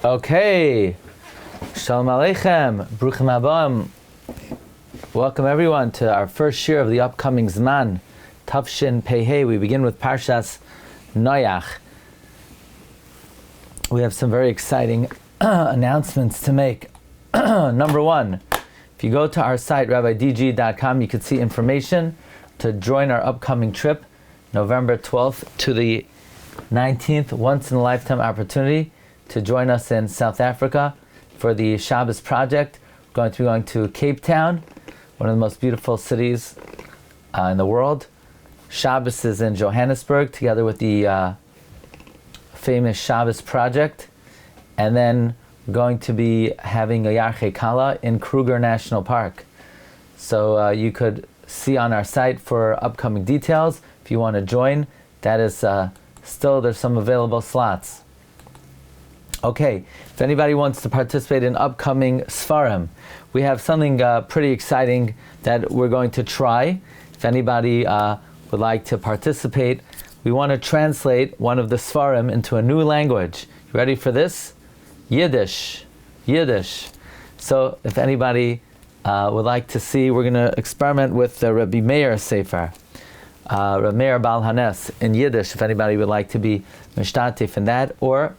Okay, Shalom Aleichem, Bruchim Abam. Welcome everyone to our first shir of the upcoming Zman, Tavshin Pehei. We begin with Parshas Noach. We have some very exciting announcements to make. Number one, if you go to our site, rabbidg.com, you can see information to join our upcoming trip, November 12th to the 19th, once-in-a-lifetime opportunity to join us in South Africa for the Shabbos project. We're going to be going to Cape Town, one of the most beautiful cities in the world. Shabbos is in Johannesburg, together with the famous Shabbos project. And then we're going to be having a Yarchei Kala in Kruger National Park. So you could see on our site for upcoming details. If you want to join, that is still, there's some available slots. Okay, if anybody wants to participate in upcoming Sfarim, we have something pretty exciting that we're going to try. If anybody would like to participate, we want to translate one of the Sfarim into a new language. You ready for this? Yiddish. So if anybody would like to see, we're going to experiment with the Rabbi Meir Sefer, Rabbi Meir Baal Hanes in Yiddish, if anybody would like to be mishtatif in that, or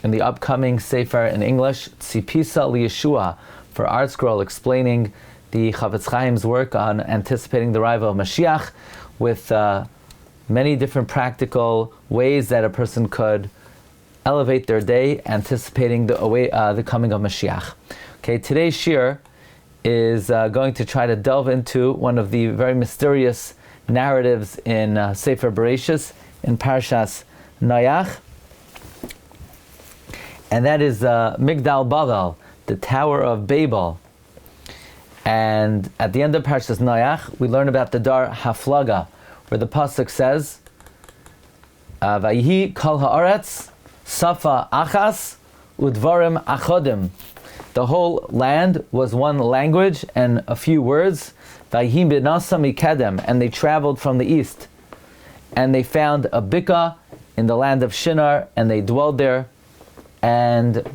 in the upcoming Sefer in English, Tzipisa Liyeshua, for Art Scroll, explaining the Chavetz Chaim's work on anticipating the arrival of Mashiach, with many different practical ways that a person could elevate their day, anticipating the coming of Mashiach. Okay, today's shir is going to try to delve into one of the very mysterious narratives in Sefer Bereshis, in Parshas Noach, and that is Migdal Bavel, the Tower of Babel. And at the end of Parshas Noach, we learn about the Dar Haflaga, where the pasuk says, "Vayihi kol haaretz safa achas udvarim achodim." The whole land was one language and a few words. Vayihi b'nasa mikedem, and they traveled from the east, and they found a bika in the land of Shinar, and they dwelled there. And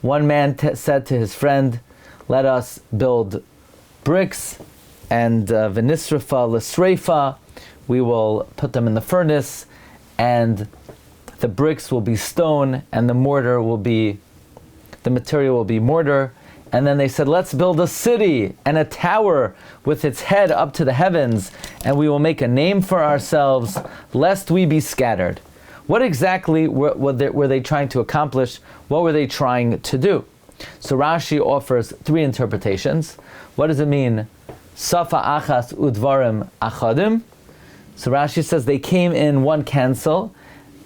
one man said to his friend, "Let us build bricks, and v'nisrafa l'sreifa, we will put them in the furnace, and the bricks will be stone, and the material will be mortar." And then they said, "Let's build a city and a tower with its head up to the heavens, and we will make a name for ourselves, lest we be scattered." What exactly were they trying to accomplish? What were they trying to do? So Rashi offers three interpretations. What does it mean? Safa achas udvarim achadim. So Rashi says they came in one council,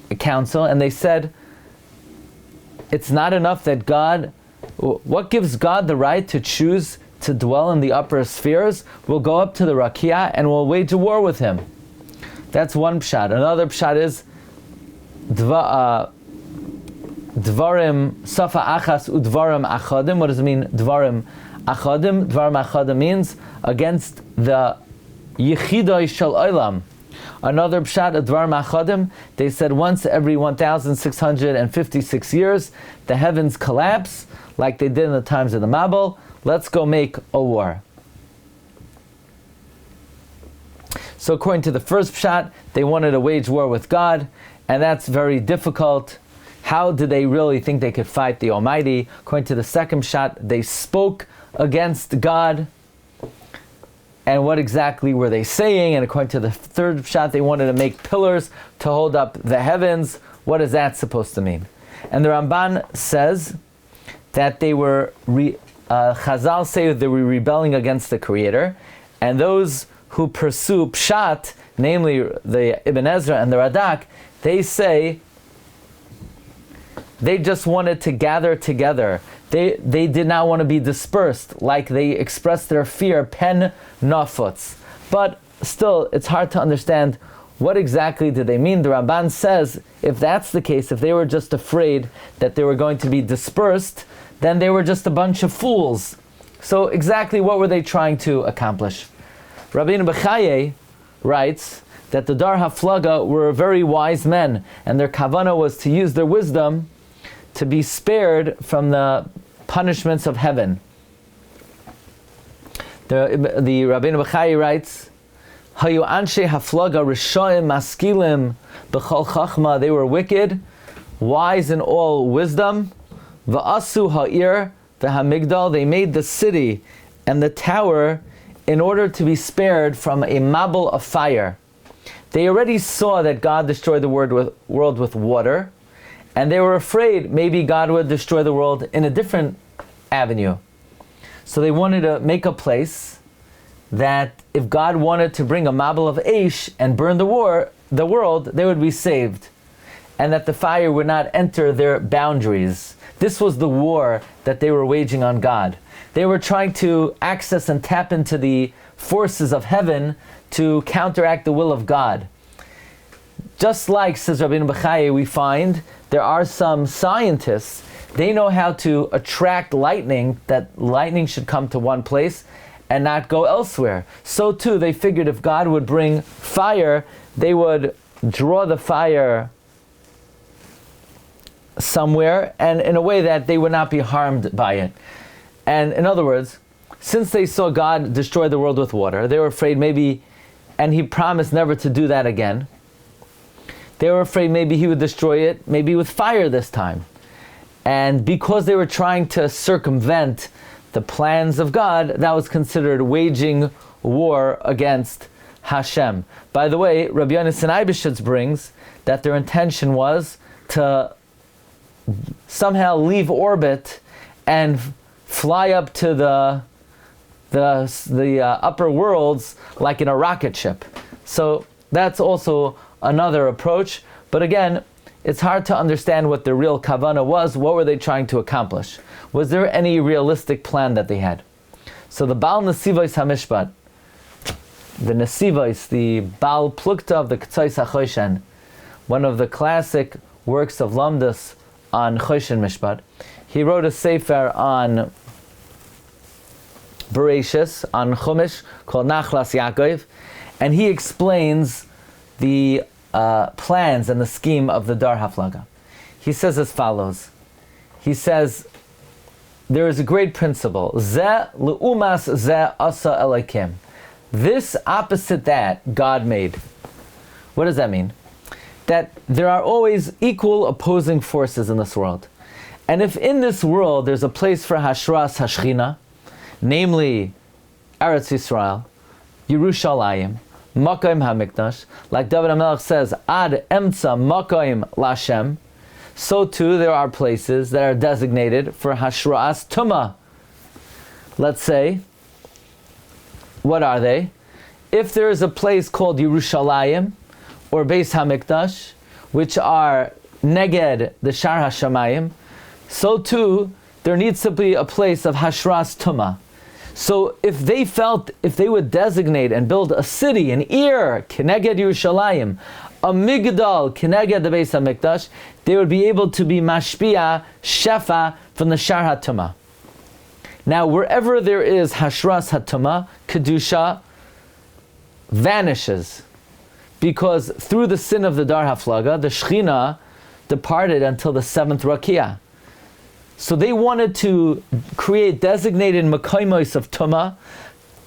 and they said, it's not enough that God, what gives God the right to choose to dwell in the upper spheres? We'll go up to the Rakiah and we'll wage a war with him. That's one pshat. Another pshat is Dvarim Safa Achas Udvarim Achadim. What does it mean? Dvarim Achadim. Dvarim Achadim means against the Yechidai Shel Olam. Another pshat of Dvarim Achadim, they said once every 1,656 years, the heavens collapse like they did in the times of the Babel. Let's go make a war. So according to the first pshat, they wanted to wage war with God, and that's very difficult. How did they really think they could fight the Almighty? According to the second pshat, they spoke against God. And what exactly were they saying? And according to the third pshat, they wanted to make pillars to hold up the heavens. What is that supposed to mean? And the Ramban says that they were, Chazal say they were rebelling against the Creator, and those who pursue pshat, namely the Ibn Ezra and the Radak, they say they just wanted to gather together. They did not want to be dispersed, like they expressed their fear, pen nafutz. But still, it's hard to understand what exactly did they mean. The Ramban says, if that's the case, if they were just afraid that they were going to be dispersed, then they were just a bunch of fools. So exactly what were they trying to accomplish? Rabbi Yehuda writes that the Dar HaFlaga were very wise men, and their kavana was to use their wisdom to be spared from the punishments of heaven. The Rabbi Meir writes, Hayu anshe haflaga rishoim maskilim b'chol chachma. They were wicked, wise in all wisdom. Va'asu ha'ir v'hamigdal. They made the city and the tower in order to be spared from a mabel of fire. They already saw that God destroyed the world with water, and they were afraid maybe God would destroy the world in a different avenue. So they wanted to make a place that if God wanted to bring a mabel of Aish and burn the world, they would be saved, and that the fire would not enter their boundaries. This was the war that they were waging on God. They were trying to access and tap into the forces of heaven to counteract the will of God. Just like, says Rabbi Meir, we find there are some scientists, they know how to attract lightning, that lightning should come to one place and not go elsewhere. So too, they figured if God would bring fire, they would draw the fire somewhere, and in a way that they would not be harmed by it. And in other words, since they saw God destroy the world with water, they were afraid maybe, and He promised never to do that again, they were afraid maybe He would destroy it, maybe with fire this time. And because they were trying to circumvent the plans of God, that was considered waging war against Hashem. By the way, Rabbi Yonasan Eibeshitz brings that their intention was to somehow leave orbit and fly up to the upper worlds like in a rocket ship. So that's also another approach. But again, it's hard to understand what their real kavanah was. What were they trying to accomplish? Was there any realistic plan that they had? So the Baal Nesivos HaMishpat, the Nesivos, the Baal Plukta of the K'tzais HaChoshen, one of the classic works of Lamdas on Choshen Mishpat, he wrote a sefer on Bereshis, on Chumash, called Nachlas Yaakov, and he explains the plans and the scheme of the Dar Haflaga. He says as follows. He says, there is a great principle. Ze l'umas ze asa elokim. This opposite that, God made. What does that mean? That there are always equal opposing forces in this world. And if in this world there's a place for Hashras Hashchina, namely Eretz Yisrael, Yerushalayim, Makom HaMikdash, like David HaMelech says, Ad Emtza Makom Lashem, so too there are places that are designated for Hashras Tumah. Let's say, what are they? If there is a place called Yerushalayim, or Beis HaMikdash, which are Neged, the Shar HaShamayim, so too, there needs to be a place of Hashras Tumah. So if they would designate and build a city, an Ir, Keneged Yerushalayim, a Migdal, Keneged the Beis HaMikdash, they would be able to be Mashpia, Shefa, from the Shar HaTumah. Now, wherever there is Hashras HaTumah, Kedusha vanishes. Because through the sin of the Dar Haflaga, the Shechina departed until the 7th Rakiah. So they wanted to create designated Makaimos of Tumah,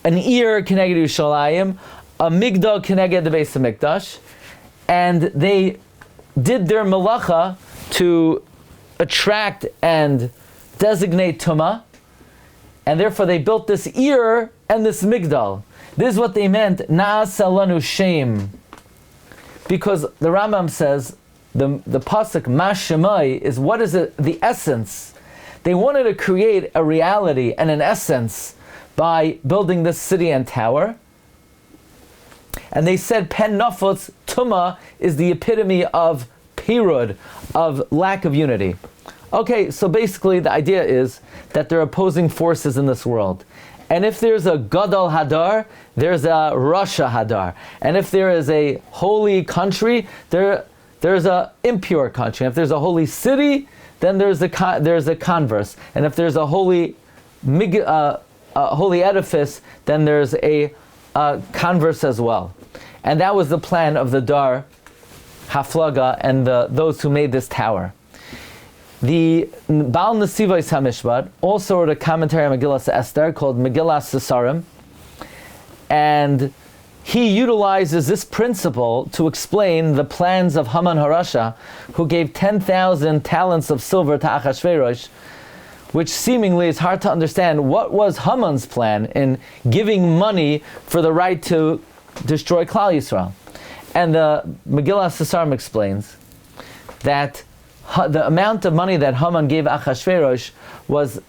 an Ir Keneged Yerushalayim, a Migdal Keneged the Beis HaMikdash, and they did their melacha to attract and designate Tumah, and therefore they built this Ir and this Migdal. This is what they meant, Na'asa lanu shem. Because the Rambam says, the pasuk Mash Shemai is what is it, the essence. They wanted to create a reality and an essence by building this city and tower. And they said Pen Nafutz Tumah is the epitome of pirud, of lack of unity. Okay, so basically the idea is that there are opposing forces in this world. And if there's a Gadol Hadar, there's a Rasha Hadar. And if there is a holy country, there's a impure country. If there's a holy city, then there's a converse. And if there's a holy edifice, then there's a converse as well. And that was the plan of the Dar Haflaga and those who made this tower. The Baal Nesivos HaMishpat also wrote a commentary on Megillas Esther called Megillas Sesarim, and he utilizes this principle to explain the plans of Haman Harasha, who gave 10,000 talents of silver to Achashverosh, which seemingly is hard to understand. What was Haman's plan in giving money for the right to destroy Klal Yisrael? And the Megillah Sesarim explains that the amount of money that Haman gave Achashverosh was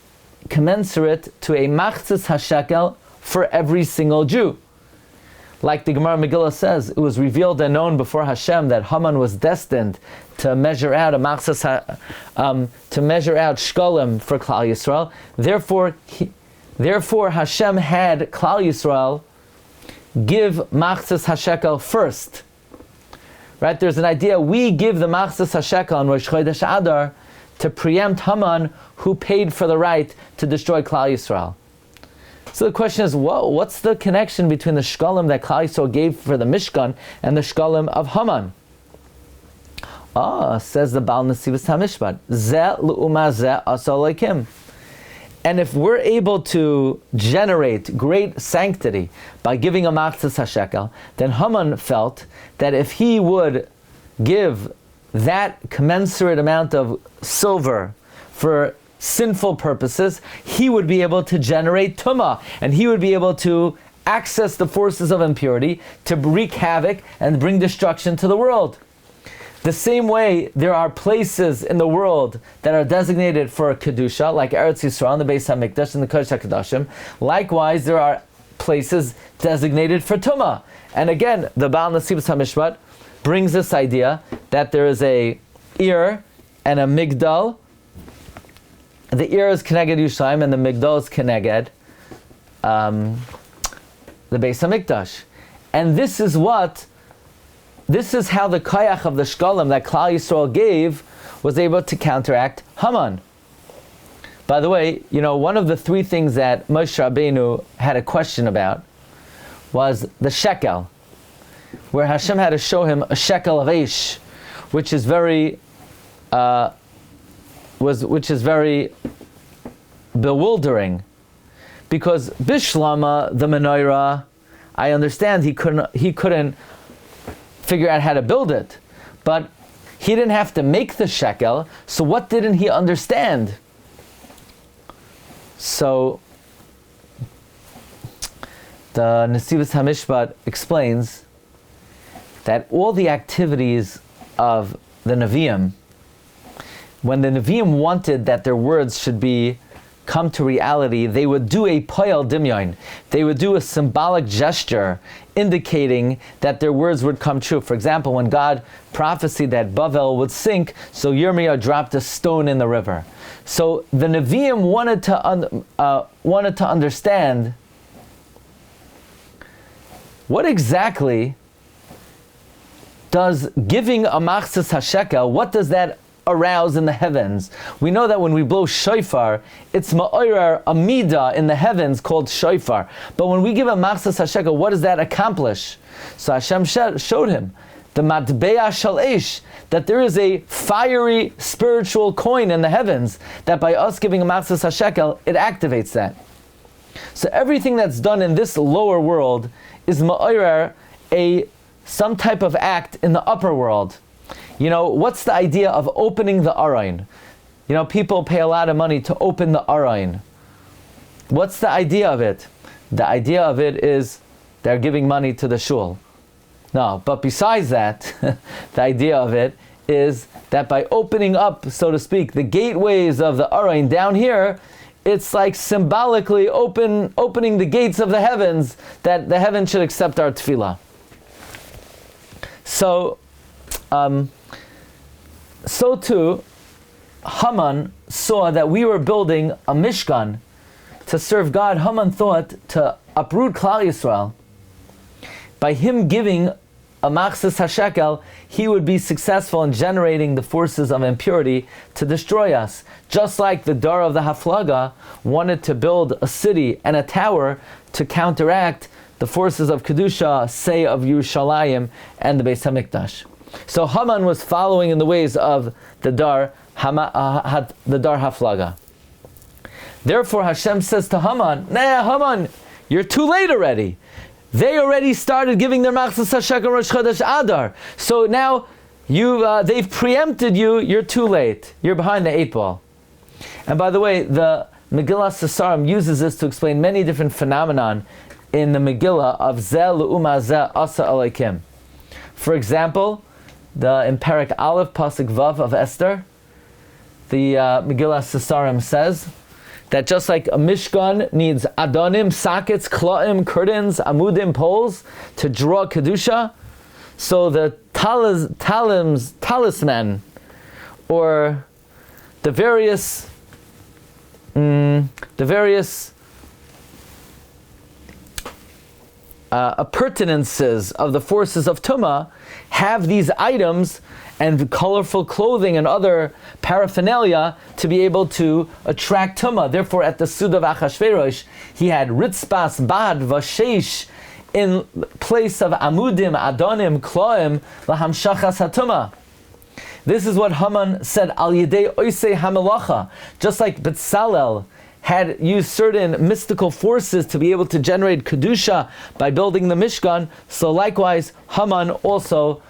commensurate to a machzis hashekel for every single Jew. Like the Gemara Megillah says, it was revealed and known before Hashem that Haman was destined to measure out to measure out shkolim for Klal Yisrael. Therefore, Hashem had Klal Yisrael give machzis hashekel first. Right? There's an idea, we give the machzis hashekel on Rosh Chodesh Adar to preempt Haman, who paid for the right to destroy Klal Yisrael. So the question is, what's the connection between the shkolim that Klal Yisrael gave for the Mishkan and the shkolim of Haman? Says the Baal Nesivos HaMishpat, Zeh l'uma zeh asa Elokim. And if we're able to generate great sanctity by giving a machzis hashekel, then Haman felt that if he would give that commensurate amount of silver for sinful purposes, he would be able to generate tumah, and he would be able to access the forces of impurity to wreak havoc and bring destruction to the world. The same way, there are places in the world that are designated for Kedusha, like Eretz Yisrael, and the Beis HaMikdash, and the Kodesh HaKadoshim. Likewise, there are places designated for Tumah. And again, the Baal Nesivos HaMishpat brings this idea that there is a Ir and a Migdal. The Ir is Keneged Yerushalayim, and the Migdal is Keneged the Beis HaMikdash. And this is how the koyach of the shkolim that Klal Yisrael gave was able to counteract Haman. By the way, one of the three things that Moshe Rabbeinu had a question about was the shekel, where Hashem had to show him a shekel of Eish, which is very bewildering, because Bishlama, the menorah, I understand he couldn't figure out how to build it, but he didn't have to make the shekel, so what didn't he understand? So the Nesivos HaMishpat explains that all the activities of the Nevi'im, when the Nevi'im wanted that their words should come to reality, they would do a poel dimyon. They would do a symbolic gesture indicating that their words would come true. For example, when God prophesied that Bavel would sink, so Yirmiyah dropped a stone in the river. So the Nevi'im wanted to understand what exactly does giving a machzis hashekel, what does that arouse in the heavens? We know that when we blow shofar, it's ma'orer, a midah in the heavens called shofar. But when we give a machzis hashekel, what does that accomplish? So Hashem showed him the matbeah shel eish, that there is a fiery spiritual coin in the heavens, that by us giving a machzis hashekel, it activates that. So everything that's done in this lower world is ma'orer, some type of act in the upper world. What's the idea of opening the Arayin? People pay a lot of money to open the Arayin. What's the idea of it? The idea of it is they're giving money to the shul. No, but besides that, the idea of it is that by opening up, so to speak, the gateways of the Arayin down here, it's like symbolically opening the gates of the heavens, that the heavens should accept our tefillah. So too, Haman saw that we were building a Mishkan to serve God. Haman thought to uproot Klal Yisrael. By him giving a machzis hashekel, he would be successful in generating the forces of impurity to destroy us. Just like the Dar of the Haflaga wanted to build a city and a tower to counteract the forces of Kedusha, say of Yerushalayim and the Beis HaMikdash. So Haman was following in the ways of the Dar the dar haflaga. Therefore, Hashem says to Haman, "Nah, Haman, you're too late already. They already started giving their machzas shekel Rosh Chodesh Adar. So now they've preempted you. You're too late. You're behind the 8 ball." And by the way, the Megillah Sesarim uses this to explain many different phenomenon in the Megillah of Zeh L'Uma Zeh Asa Aleikim. For example, in Perek Aleph Pasuk Vav of Esther, the Megillah Sesarim says that just like a Mishkan needs Adonim, sockets, Kla'im, curtains, Amudim, poles to draw Kedusha, so the talisman, or the various appurtenances of the forces of Tumah have these items and colorful clothing and other paraphernalia to be able to attract Tumah. Therefore, at the Suda of Achashverosh, he had Ritzbas, Bad, Vashesh in place of Amudim, Adonim, Kloim, Lahamshachas HaTumah. This is what Haman said, Al Yedei Oisei HaMelacha. Just like Betzalel had used certain mystical forces to be able to generate Kedusha by building the Mishkan, so likewise Haman also,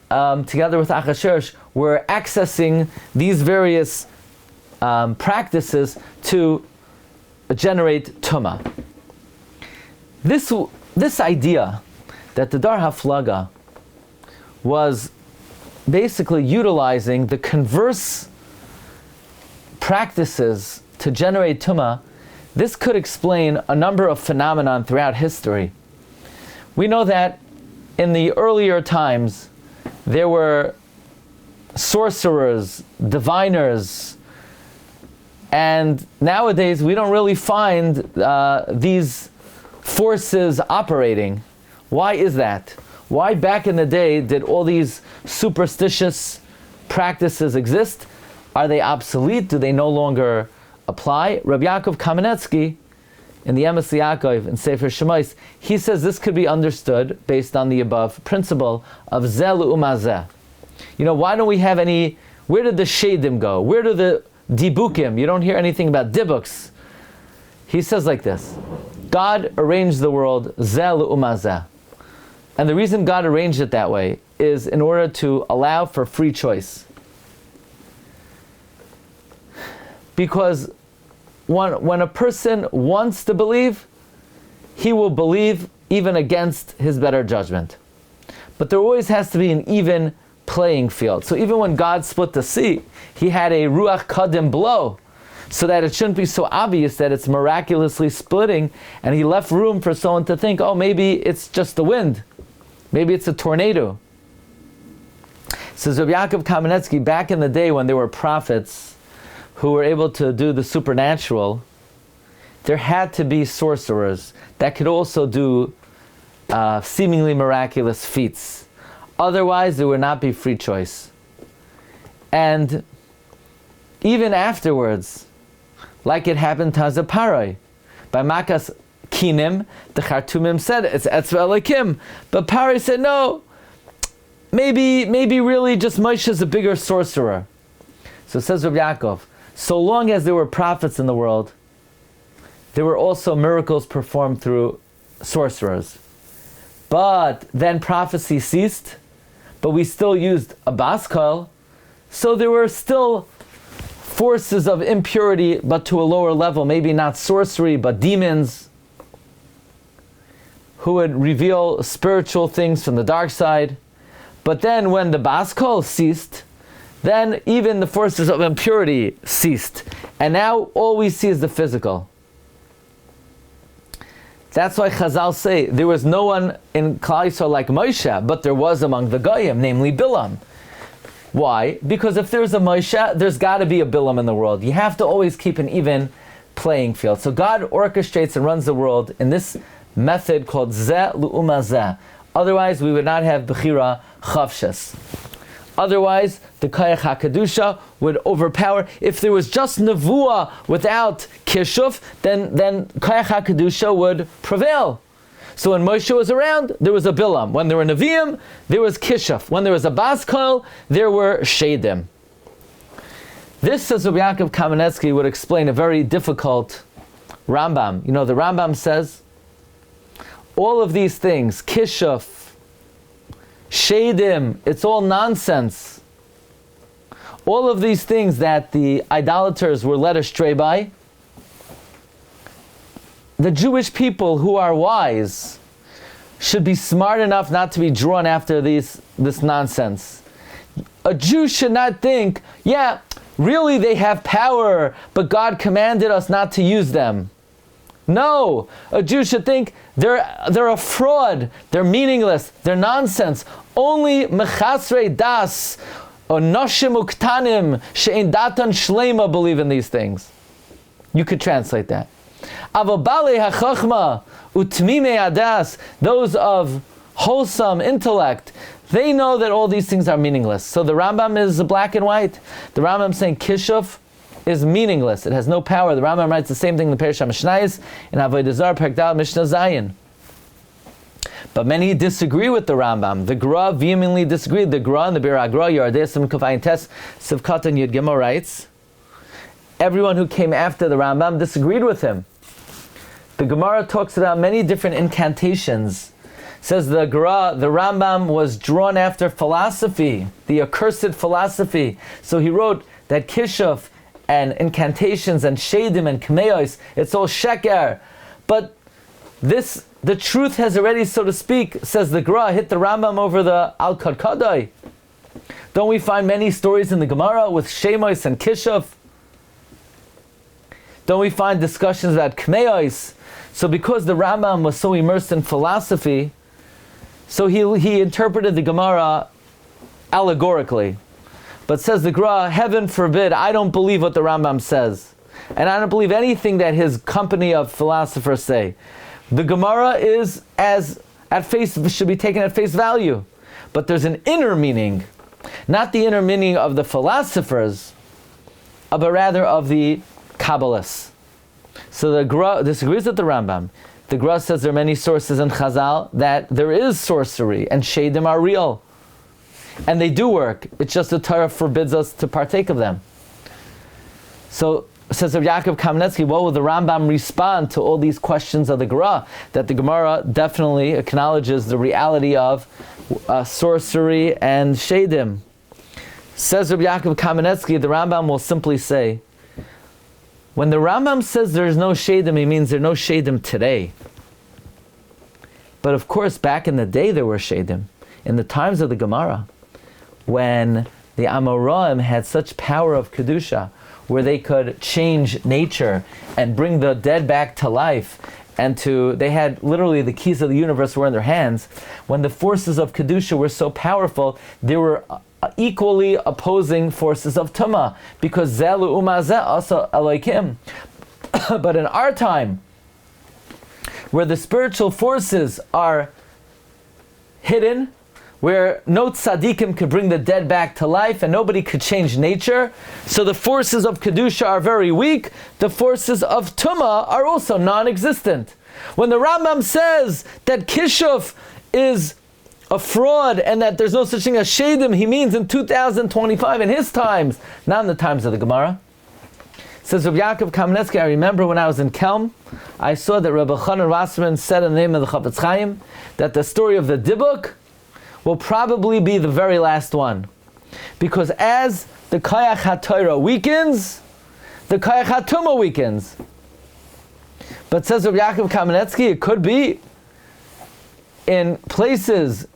together with Achashverosh, were accessing these various practices to generate Tumah. This idea that the Dar Haflaga was basically utilizing the converse practices to generate Tumah, this could explain a number of phenomena throughout history. We know that in the earlier times, there were sorcerers, diviners, and nowadays we don't really find these forces operating. Why is that? Why back in the day did all these superstitious practices exist? Are they obsolete? Do they no longer apply? Rabbi Yaakov Kamenetsky, in the Emes Yaakov in Sefer Shemais, he says this could be understood based on the above principle of Zeh L'Uma Zeh. Why don't we have any? Where did the Shadim go? Where do the Dibukim? You don't hear anything about Dibuks. He says like this: God arranged the world Zeh L'Uma Zeh. And the reason God arranged it that way is in order to allow for free choice. Because when a person wants to believe, he will believe even against his better judgment. But there always has to be an even playing field. So even when God split the sea, he had a Ruach Kadim blow, so that it shouldn't be so obvious that it's miraculously splitting, and he left room for someone to think, oh, maybe it's just the wind. Maybe it's a tornado. Says Rabbi Yaakov Kamenetsky, back in the day when there were prophets who were able to do the supernatural, there had to be sorcerers that could also do seemingly miraculous feats. Otherwise, there would not be free choice. And even afterwards, like it happened to Hazaparoi, by Makas Kinim, the Chartumim said it's Etzva Elokim, but Pari said no. Maybe really just Moshe is a bigger sorcerer. So says Rabbi Yaakov, so long as there were prophets in the world, there were also miracles performed through sorcerers. But then prophecy ceased, but we still used a baskal, so there were still forces of impurity, but to a lower level, maybe not sorcery, but demons, who would reveal spiritual things from the dark side. But then when the baskal ceased, then even the forces of impurity ceased. And now all we see is the physical. That's why Chazal say there was no one in Klal Yisrael like Moshe, but there was among the Goyim, namely Bilam. Why? Because if there's a Moshe, there's got to be a Bilam in the world. You have to always keep an even playing field. So God orchestrates and runs the world in this method called Zeh L'Uma Zeh. Otherwise, we would not have Bechira Chavshes. Otherwise, the Koyach HaKadusha would overpower. If there was just Nevuah without Kishuf, then Koyach HaKadusha would prevail. So when Moshe was around, there was a Bilam. When there were Nevi'im, there was Kishuf. When there was a Baskal, there were Shadim. This, says Rabbi Yaakov Kamenetsky, would explain a very difficult Rambam. You know, the Rambam says, all of these things, kishuf, shadim, it's all nonsense. All of these things that the idolaters were led astray by, the Jewish people who are wise should be smart enough not to be drawn after this nonsense. A Jew should not think, yeah, really they have power, but God commanded us not to use them. No, a Jew should think they're a fraud, they're meaningless, they're nonsense. Only mechasrei das or noshim uktanim she'en datan shlema believe in these things. You could translate that. Avobale hachachma utmime adas, those of wholesome intellect, they know that all these things are meaningless. So the Rambam is black and white. The Rambam is saying kishuf is meaningless. It has no power. The Rambam writes the same thing in the Parshas Mishnayos in Avodah Zarah Perek Dal Mishnah Zayin. But many disagree with the Rambam. The Gra vehemently disagreed. The Gra and the Bir HaGra, Yardei Sim Kafayin Tes Sivkat and Yud Gimel writes, everyone who came after the Rambam disagreed with him. The Gemara talks about many different incantations. Says the Gemara, the Rambam was drawn after philosophy, the accursed philosophy. So he wrote that kishuf and incantations and shadim and kmeos, it's all sheker. But the truth has already, so to speak, says the Gemara, hit the Rambam over the al kadkadai. Don't we find many stories in the Gemara with shemos and kishuf? Don't we find discussions about kmeos? So because the Rambam was so immersed in philosophy, so he interpreted the Gemara allegorically. But says the Gra, heaven forbid, I don't believe what the Rambam says. And I don't believe anything that his company of philosophers say. The Gemara is should be taken at face value. But there's an inner meaning. Not the inner meaning of the philosophers, but rather of the Kabbalists. So the Gra disagrees with the Rambam. The Gra says there are many sources in Chazal that there is sorcery and shadim are real. And they do work. It's just the Torah forbids us to partake of them. So, says Rabbi Yaakov Kamenetsky, what will the Rambam respond to all these questions of the Gemara? That the Gemara definitely acknowledges the reality of sorcery and shadim. Says Rabbi Yaakov Kamenetsky, the Rambam will simply say, when the Rambam says there's no shadim, he means there are no shadim today. But of course, back in the day there were shadim. In the times of the Gemara, when the Amoraim had such power of Kedusha, where they could change nature and bring the dead back to life, they had literally the keys of the universe were in their hands. When the forces of Kedusha were so powerful, they were equally opposing forces of Tumah, because Zelu Umazeh also Elohim. But in our time, where the spiritual forces are hidden, where no tzaddikim could bring the dead back to life and nobody could change nature, so the forces of Kedusha are very weak, the forces of Tumah are also non-existent. When the Rambam says that Kishuf is a fraud and that there's no such thing as shadim, he means in 2025, in his times, not in the times of the Gemara. Says Rabbi Yaakov Kamenetsky, I remember when I was in Kelm, I saw that Rabbi Chanan Wasserman said in the name of the Chafetz Chaim that the story of the Dibuk will probably be the very last one. Because as the Kayach HaTorah weakens, the Kayach HaTumah weakens. But says Rabbi Yaakov Kamenetsky, it could be in places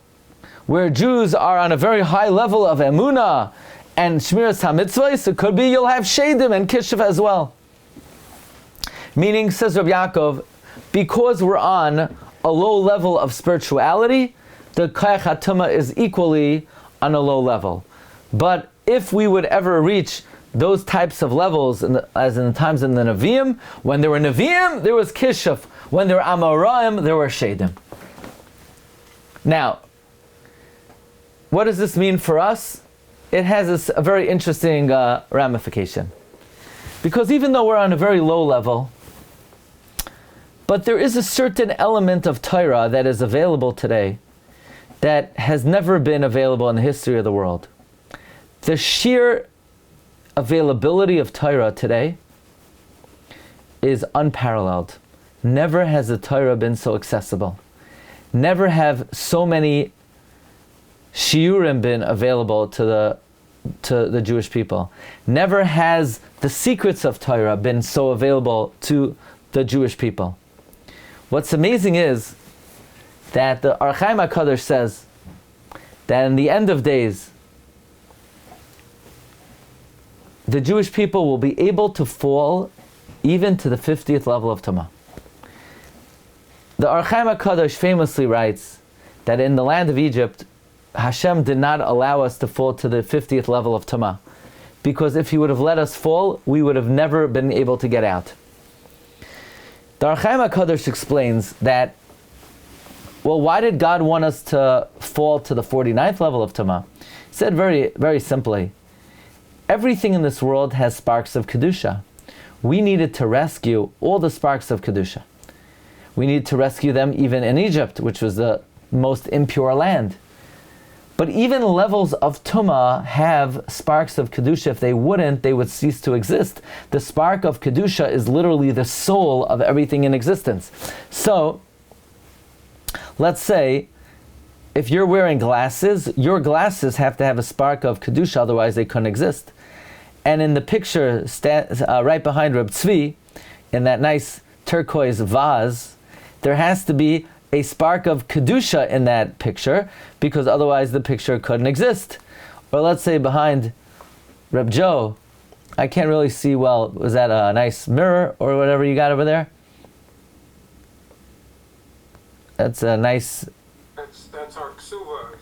where Jews are on a very high level of emunah and shmiras hamitzvahs, it could be you'll have shadim and kishuf as well. Meaning, says Rabbi Yaakov, because we're on a low level of spirituality, the Kayach HaTumah is equally on a low level. But if we would ever reach those types of levels, as in the times in the Nevi'im, when there were Nevi'im, there was Kishuf. When there were Amoraim, there were Shadim. Now, what does this mean for us? It has a very interesting ramification. Because even though we're on a very low level, but there is a certain element of Torah that is available today that has never been available in the history of the world. The sheer availability of Torah today is unparalleled. Never has the Torah been so accessible. Never have so many Shiurim been available to the Jewish people. Never has the secrets of Torah been so available to the Jewish people. What's amazing is that the Ohr HaChaim HaKadosh says that in the end of days, the Jewish people will be able to fall even to the 50th level of Tumah. The Ohr HaChaim HaKadosh famously writes that in the land of Egypt, Hashem did not allow us to fall to the 50th level of Tumah, because if He would have let us fall, we would have never been able to get out. The Ohr HaChaim HaKadosh explains that, well, why did God want us to fall to the 49th level of Tumah? He said very, very simply, everything in this world has sparks of Kedusha. We needed to rescue all the sparks of Kedusha. We needed to rescue them even in Egypt, which was the most impure land. But even levels of Tumah have sparks of Kedusha. If they wouldn't, they would cease to exist. The spark of Kedusha is literally the soul of everything in existence. So, let's say, if you're wearing glasses, your glasses have to have a spark of Kedusha, otherwise they couldn't exist. And in the picture right behind Reb Tzvi, in that nice turquoise vase, there has to be a spark of Kedusha in that picture, because otherwise the picture couldn't exist. Or let's say behind Reb Joe, I can't really see well, was that a nice mirror or whatever you got over there? That's a nice... That's our ksuba.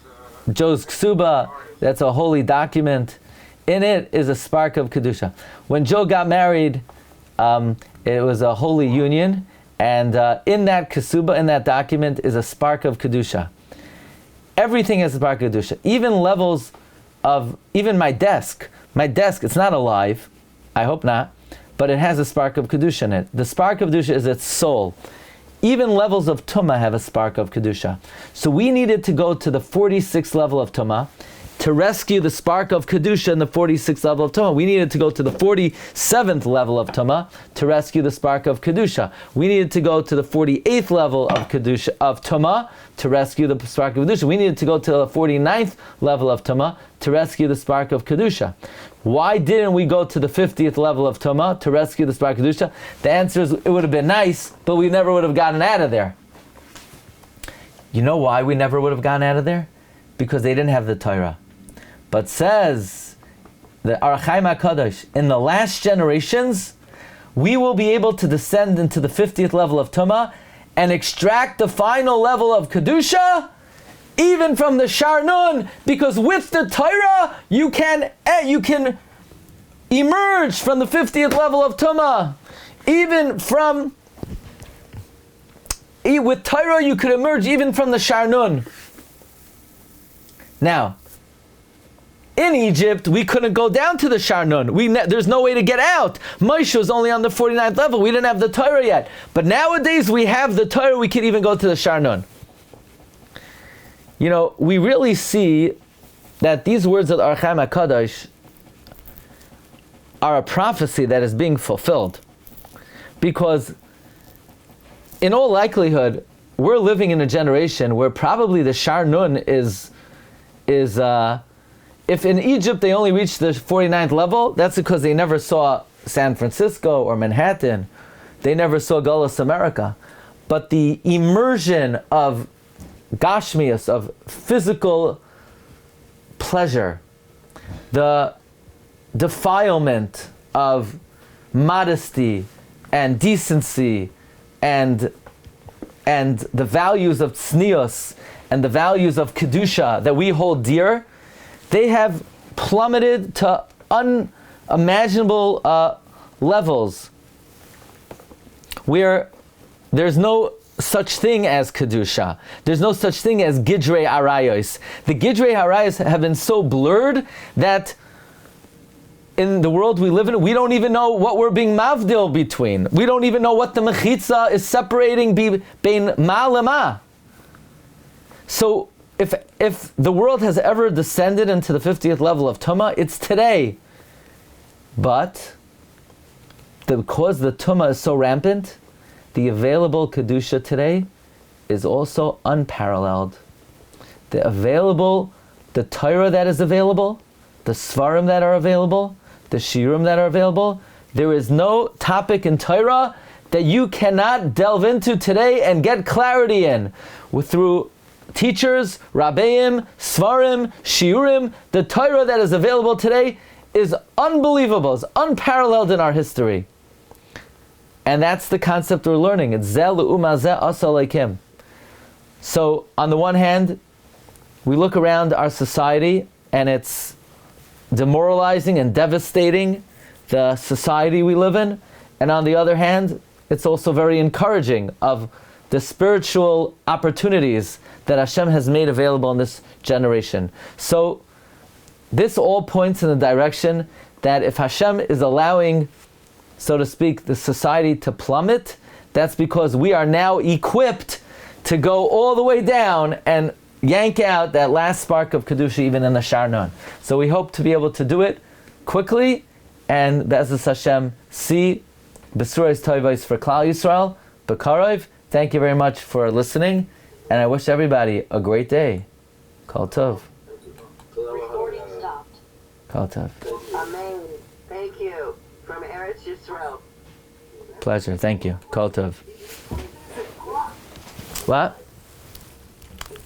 Joe's ksuba, that's a holy document. In it is a spark of Kedusha. When Joe got married, it was a holy union, and in that ksuba, in that document, is a spark of Kedusha. Everything has a spark of Kedusha. Even levels of, even my desk, it's not alive, I hope not, but it has a spark of Kedusha in it. The spark of Kedusha is its soul. Even levels of Tumah have a spark of Kedusha. So we needed to go to the 46th level of Tumah to rescue the spark of Kedusha in the 46th level of Tumah. We needed to go to the 47th level of Tumah to rescue the spark of Kedusha. We needed to go to the 48th level of Kedusha, of Tumah, to rescue the spark of Kedusha. We needed to go to the 49th level of Tumah to rescue the spark of Kedusha. Why didn't we go to the 50th level of Tumah to rescue the spark of Kedusha? The answer is, it would have been nice, but we never would have gotten out of there. You know why we never would have gotten out of there? Because they didn't have the Torah. But says the Ohr HaChaim HaKadosh, in the last generations, we will be able to descend into the 50th level of Tumah and extract the final level of Kedusha, even from the Sharnun, because with the Torah, you can emerge from the 50th level of Tumah. With Torah, you could emerge even from the Sharnun. Now, in Egypt, we couldn't go down to the Sharnun. There's no way to get out. Moshe was only on the 49th level. We didn't have the Torah yet. But nowadays, we have the Torah. We can even go to the Sharnun. You know, we really see that these words of Ohr HaChaim HaKadosh are a prophecy that is being fulfilled. Because, in all likelihood, we're living in a generation where probably the Sharnun is if in Egypt they only reached the 49th level, that's because they never saw San Francisco or Manhattan. They never saw Gullus America. But the immersion of Gashmias, of physical pleasure, the defilement of modesty and decency and the values of tznius and the values of Kedusha that we hold dear, they have plummeted to unimaginable levels where there's no such thing as Kedusha. There's no such thing as Gidrei Arayos. The Gidrei Arayos have been so blurred that in the world we live in, we don't even know what we're being mavdil between. We don't even know what the mechitza is separating bein ma lema. So if the world has ever descended into the 50th level of Tumah, it's today. But because the tumah is so rampant, the available kedusha today is also unparalleled. The Torah that is available, the svarim that are available, the shiurim that are available, there is no topic in Torah that you cannot delve into today and get clarity in through teachers, rabbeim, svarim, shiurim. The Torah that is available today is unbelievable, it's unparalleled in our history. And that's the concept we're learning. It's zeh le'uma zeh asa leikim. So on the one hand, we look around our society and it's demoralizing and devastating, the society we live in. And on the other hand, it's also very encouraging of the spiritual opportunities that Hashem has made available in this generation. So this all points in the direction that if Hashem is allowing, so to speak, the society to plummet, that's because we are now equipped to go all the way down and yank out that last spark of Kedusha even in the Sharnon. So we hope to be able to do it quickly and Be'ezus Hashem see Besurais Tovos for Klal Yisrael, B'karov. Thank you very much for listening and I wish everybody a great day. Kol Tov. Recording stopped. Kol Tov. Amen. Thank you. From Eretz Yisrael. Pleasure. Thank you. Kol Tov. What?